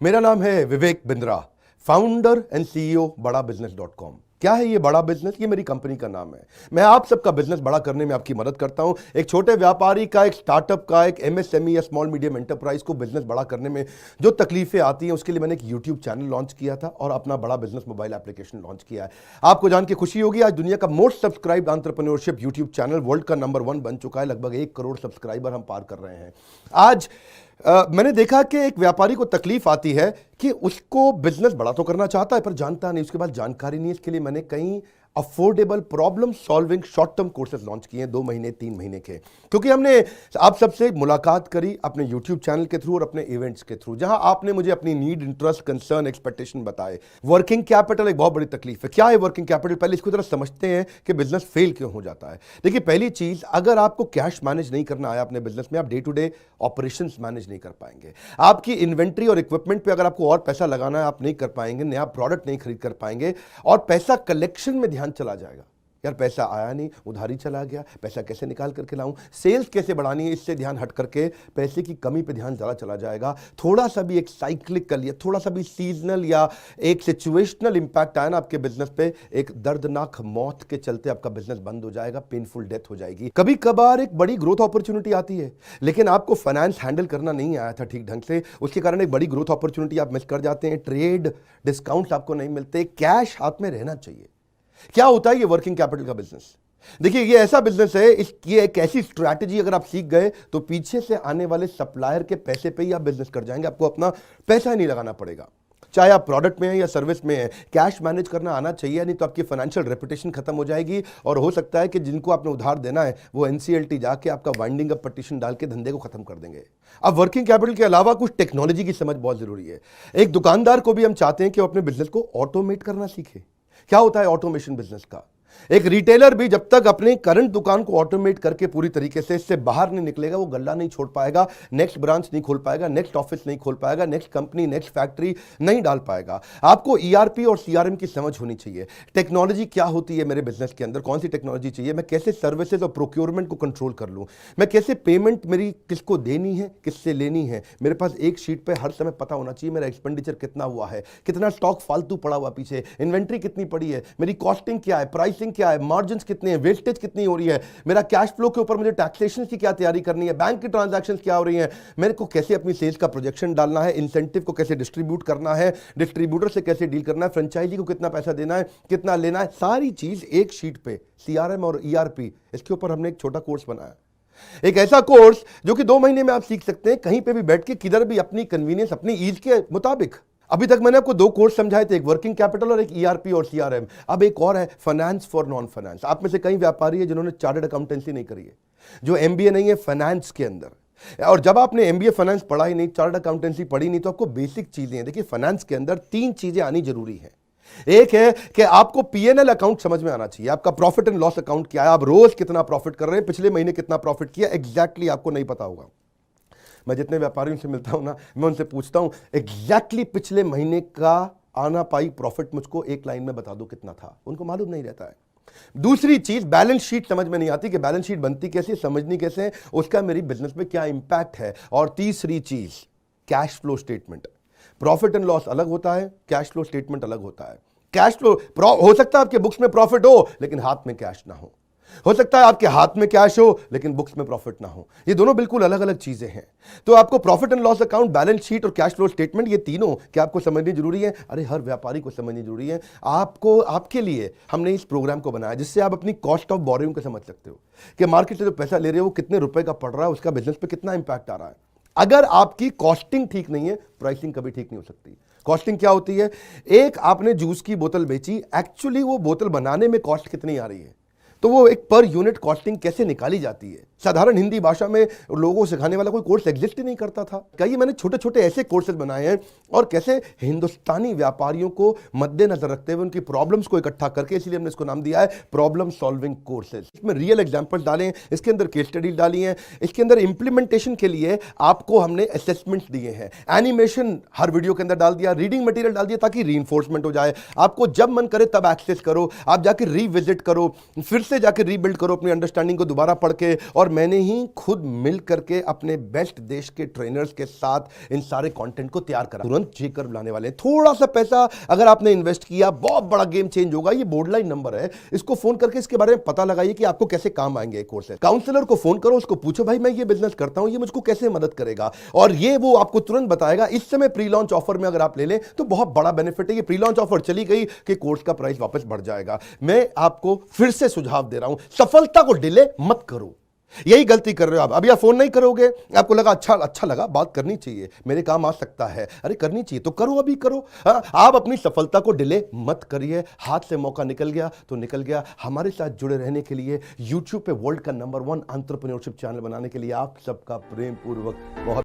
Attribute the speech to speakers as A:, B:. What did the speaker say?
A: मेरा नाम है Vivek Bindra, founder and CEO बड़ा बिजनेस .com। क्या है ये बड़ा बिजनेस? ये मेरी कंपनी का नाम है। मैं आप सबका बिजनेस बड़ा करने में आपकी मदद करता हूं। एक छोटे व्यापारी का, एक स्टार्टअप का, एक एमएसएमई या स्मॉल मीडियम एंटरप्राइज को बिजनेस बड़ा करने में जो तकलीफें आती हैं, उसके लिए मैंने एक यूट्यूब चैनल लॉन्च किया था और अपना बड़ा बिजनेस मोबाइल एप्लीकेशन लॉन्च किया है। आपको जान के खुशी होगी, आज दुनिया का most subscribe entrepreneurship YouTube channel world का नंबर 1 बन चुका है। लगभग 1 करोड़ सब्सक्राइबर हम पार कर रहे हैं आज। मैंने देखा कि एक व्यापारी को तकलीफ आती है कि उसको बिजनेस बड़ा तो करना चाहता है पर जानता नहीं, उसके बाद जानकारी नहीं है। इसके लिए मैंने कई affordable problem solving short term courses launch किए हैं 2 महीने 3 महीने के, क्योंकि हमने आप सबसे मुलाकात करी अपने यूट्यूब चैनल के थ्रू और अपने इवेंट्स के थ्रू, जहां आपने मुझे अपनी नीड, इंटरेस्ट, कंसर्न, एक्सपेक्टेशन बताए। वर्किंग कैपिटल एक बहुत बड़ी तकलीफ है। क्या है वर्किंग कैपिटल? पहले इसको जरा समझते हैं कि बिजनेस फेल क्यों हो जाता है। देखिए, पहली चीज, अगर आपको कैश मैनेज नहीं करना आया अपने बिजनेस में, आप day to day operations manage नहीं कर पाएंगे। आपकी इन्वेंट्री और इक्विपमेंट पे अगर आपको और पैसा लगाना है, आप नहीं कर पाएंगे। नया प्रोडक्ट नहीं खरीद कर पाएंगे और पैसा कलेक्शन में ध्यान चला जाएगा। यार पैसा आया नहीं, उधारी चला गया, पैसा कैसे निकाल करके लाऊं, सेल्स कैसे बढ़ानी है, इससे ध्यान हट करके पैसे की कमी पे ध्यान ज़्यादा चला जाएगा। थोड़ा सा भी एक साइक्लिकल या थोड़ा सा भी सीजनल या एक सिचुएशनल इंपैक्ट आया ना आपके बिजनेस पे, एक दर्दनाक मौत के चलते आपका बिजनेस बंद हो जाएगा, पेनफुल डेथ हो जाएगी। कभी कभार एक बड़ी ग्रोथ अपॉर्चुनिटी आती है, लेकिन आपको फाइनेंस हैंडल करना नहीं आया था ठीक ढंग से, उसके कारण एक बड़ी ग्रोथ अपॉर्चुनिटी आप मिस कर जाते हैं। ट्रेड डिस्काउंट्स आपको नहीं मिलते, कैश हाथ में रहना चाहिए। क्या होता है ये वर्किंग कैपिटल का बिजनेस? देखिए, ये ऐसा बिजनेस है, ये एक ऐसी स्ट्रैटेजी अगर आप सीख गए तो पीछे से आने वाले सप्लायर के पैसे पे ही आप बिजनेस कर जाएंगे। आपको अपना पैसा ही नहीं लगाना पड़ेगा, चाहे आप प्रोडक्ट में हैं या सर्विस में हैं। कैश मैनेज करना आना चाहिए, नहीं तो आपकी फाइनेंशियल रेपुटेशन खत्म हो जाएगी और हो सकता है कि जिनको आपने उधार देना है वो एनसीएलटी जाके आपका वाइंडिंग अप पटिशन डाल के धंधे को खत्म कर देंगे। अब वर्किंग कैपिटल के अलावा कुछ टेक्नोलॉजी की समझ बहुत जरूरी है। एक दुकानदार को भी हम चाहते हैं कि वो अपने बिजनेस को ऑटोमेट करना सीखे। क्या होता है ऑटोमेशन बिजनेस का? एक रिटेलर भी जब तक अपनी करंट दुकान को ऑटोमेट करके पूरी तरीके से इससे बाहर नहीं निकलेगा, वो गल्ला नहीं छोड़ पाएगा, नेक्स्ट ब्रांच नहीं खोल पाएगा, नेक्स्ट ऑफिस नहीं खोल पाएगा, नेक्स्ट कंपनी, नेक्स्ट फैक्ट्री नहीं डाल पाएगा। आपको ईआरपी और सीआरएम की समझ होनी चाहिए। टेक्नोलॉजी क्या होती है मेरे बिजनेस के अंदर, कौन सी टेक्नोलॉजी चाहिए, मैं कैसे सर्विसेज और प्रोक्योरमेंट को कंट्रोल कर लूं, मैं कैसे पेमेंट मेरी किसको देनी है, किससे लेनी है। मेरे पास एक शीट पे हर समय पता होना चाहिए मेरा एक्सपेंडिचर कितना हुआ है, कितना स्टॉक फालतू पड़ा हुआ पीछे, इन्वेंट्री कितनी पड़ी है, मेरी कॉस्टिंग क्या है, प्राइसिंग क्या है, मार्जिन कितने हैं, वेस्टेज कितनी हो रही है, मेरा कैश फ्लो के ऊपर मुझे टैक्सेशन की क्या तैयारी करनी है, बैंक की ट्रांजैक्शंस क्या हो रही हैं, मेरे को कैसे अपनी सेल्स का प्रोजेक्शन डालना है, इंसेंटिव को कैसे डिस्ट्रीब्यूट करना है, डिस्ट्रीब्यूटर से कैसे डील करना है, फ्रेंचाइजी को कितना पैसा देना है, कितना लेना है, सारी चीज एक शीट पे। सीआरएम और ईआरपी, इसके ऊपर हमने एक छोटा कोर्स बनाया, एक ऐसा कोर्स जो कि 2 महीने में आप सीख सकते हैं, कहीं पे भी बैठ के, किधर भी, अपनी कन्वीनियंस, अपनी ईज के मुताबिक। अभी तक मैंने आपको 2 कोर्स समझाए थे, एक वर्किंग कैपिटल और एक ईआरपी और सीआरएम। अब एक और है, फाइनेंस फॉर नॉन फाइनेंस। आप में से कई व्यापारी है जिन्होंने चार्टर्ड अकाउंटेंसी नहीं करी है, जो एमबीए नहीं है फाइनेंस के अंदर। और जब आपने एमबीए फाइनेंस पढ़ा ही नहीं, चार्टर्ड अकाउंटेंसी पढ़ी नहीं, तो आपको बेसिक चीजें हैं। देखिए, फाइनेंस के अंदर 3 चीजें आनी जरूरी है। एक है कि आपको पीएनएल अकाउंट समझ में आना चाहिए, आपका प्रॉफिट एंड लॉस अकाउंट क्या है, आप रोज कितना प्रॉफिट कर रहे हैं, पिछले महीने कितना प्रॉफिट किया, एग्जैक्टली आपको नहीं पता होगा। मैं जितने व्यापारियों से मिलता हूं ना, मैं उनसे पूछता हूं एग्जैक्टली पिछले महीने का आना पाई प्रॉफिट मुझको एक लाइन में बता दो कितना था, उनको मालूम नहीं रहता है। दूसरी चीज, बैलेंस शीट समझ में नहीं आती कि बैलेंस शीट बनती कैसे, समझनी कैसे है, उसका मेरी बिजनेस में क्या इंपैक्ट है। और तीसरी चीज, cash flow statement. Profit and loss अलग होता है, कैश फ्लो स्टेटमेंट अलग होता है। कैश फ्लो हो सकता है आपके बुक्स में प्रॉफिट हो लेकिन हाथ में कैश ना हो सकता है आपके हाथ में कैश हो लेकिन बुक्स में प्रॉफिट ना हो। ये दोनों बिल्कुल अलग अलग चीजें हैं। तो आपको profit and loss account, balance sheet और कैश फ्लो स्टेटमेंट, ये तीनों क्या आपको समझनी जरूरी है? अरे हर व्यापारी को समझनी जरूरी है। आपको, आपके लिए हमने इस प्रोग्राम को बनाया जिससे आप अपनी कॉस्ट ऑफ बोरोइंग को समझ सकते हो कि मार्केट से जो पैसा ले रहे हो वो कितने रुपए का पड़ रहा है, उसका बिजनेस पे कितना इंपैक्ट आ रहा है। अगर आपकी कॉस्टिंग ठीक नहीं है, प्राइसिंग कभी ठीक नहीं हो सकती। कॉस्टिंग क्या होती है? एक आपने जूस की बोतल बेची, एक्चुअली वो बोतल बनाने में कॉस्ट कितनी आ रही है, तो वो एक पर यूनिट कॉस्टिंग कैसे निकाली जाती है। साधारण हिंदी भाषा में लोगों को सिखाने वाला कोई कोर्स एग्जिस्ट ही नहीं करता था। कई मैंने छोटे छोटे ऐसे कोर्सेज बनाए हैं और कैसे हिंदुस्तानी व्यापारियों को मद्देनजर रखते हुए उनकी प्रॉब्लम्स को इकट्ठा करके, इसलिए हमने इसको नाम दिया है प्रॉब्लम सॉल्विंग कोर्सेज। इसमें रियल एग्जांपल्स डाले हैं, इसके अंदर केस स्टडी डाली हैं, इसके अंदर इंप्लीमेंटेशन के लिए आपको हमने असेसमेंट्स दिए हैं, एनिमेशन हर वीडियो के अंदर डाल दिया, रीडिंग मटेरियल डाल दिया ताकि रीइंफोर्समेंट हो जाए। आपको जब मन करे तब एक्सेस करो, आप जाके रीविजिट करो, फिर से जाके रीबिल्ड करो अपनी अंडरस्टैंडिंग को दोबारा पढ़ के, और मैंने ही खुद मिल करके अपने बेस्ट देश के ट्रेनर्स के साथ इन सारे कंटेंट को तैयार करा। तुरंत चेक कर लाने वाले हैं। थोड़ा सा पैसा अगर आपने इन्वेस्ट किया, बहुत बड़ा गेम चेंज होगा। ये बोर्डलाइन नंबर है, इसको फोन करके इसके बारे में पता लगाइए कि आपको कैसे काम आएंगे कोर्सेज। काउंसलर को फोन करो, उसको पूछो भाई मैं ये बिजनेस करता हूं, ये मुझको कैसे मदद करेगा, और ये वो आपको तुरंत बताएगा। इस समय प्री लॉन्च ऑफर में अगर आप ले लें तो बहुत बड़ा बेनिफिट है। ये प्री लॉन्च ऑफर चली गई कि कोर्स का प्राइस वापस बढ़ जाएगा। मैं आपको फिर से सुझाव दे रहा हूं, सफलता को डिले मत करो। यही गलती कर रहे हो आप। अभी आप फोन नहीं करोगे, आपको लगा अच्छा लगा, बात करनी चाहिए, मेरे काम आ सकता है, अरे करनी चाहिए तो करो, अभी करो। आप अपनी सफलता को डिले मत करिए। हाथ से मौका निकल गया तो निकल गया। हमारे साथ जुड़े रहने के लिए, यूट्यूब पे वर्ल्ड का नंबर 1 एंटरप्रेन्योरशिप चैनल बनाने के लिए आप सबका प्रेम पूर्वक बहुत